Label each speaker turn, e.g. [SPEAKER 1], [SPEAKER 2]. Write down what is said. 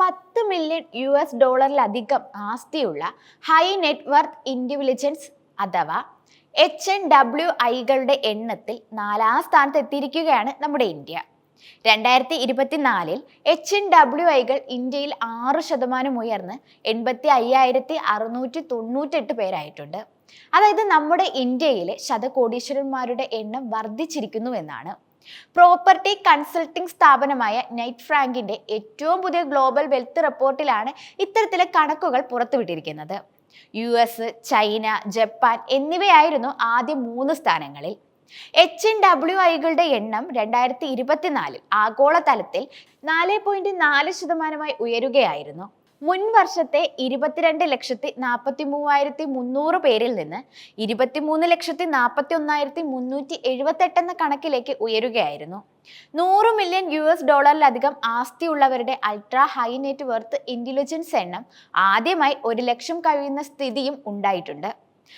[SPEAKER 1] $10 million ആസ്തിയുള്ള high net worth individuals അഥവാ HNWIകളുടെ എണ്ണത്തിൽ 4ാം സ്ഥാനത്ത് എത്തിയിരിക്കുകയാണ് നമ്മുടെ ഇന്ത്യ. 2024 HNWIകൾ ഇന്ത്യയിൽ 6% ഉയർന്ന് 85,698 പേരായിട്ടുണ്ട്. അതായത് നമ്മുടെ ഇന്ത്യയിലെ ശതകോടീശ്വരന്മാരുടെ എണ്ണം വർദ്ധിച്ചിരിക്കുന്നു എന്നാണ്. പ്രോപ്പർട്ടി കൺസൾട്ടിംഗ് സ്ഥാപനമായ നൈറ്റ് ഫ്രാങ്കിന്റെ ഏറ്റവും പുതിയ ഗ്ലോബൽ വെൽത്ത് റിപ്പോർട്ടിലാണ് ഇത്തരത്തിലെ കണക്കുകൾ പുറത്തുവിട്ടിരിക്കുന്നത്. US, ചൈന, ജപ്പാൻ എന്നിവയായിരുന്നു ആദ്യ 3 സ്ഥാനങ്ങളിൽ. HNWIകളുടെ എണ്ണം 2024 ആഗോളതലത്തിൽ 4.4% ഉയരുകയായിരുന്നു. മുൻ വർഷത്തെ 22,43,300 പേരിൽ നിന്ന് 23,41,378 എന്ന കണക്കിലേക്ക് ഉയരുകയായിരുന്നു. $100 മില്യൺ ആസ്തിയുള്ളവരുടെ ultra high net worth intelligence എണ്ണം ആദ്യമായി 1 ലക്ഷം കഴിയുന്ന സ്ഥിതിയും ഉണ്ടായിട്ടുണ്ട്.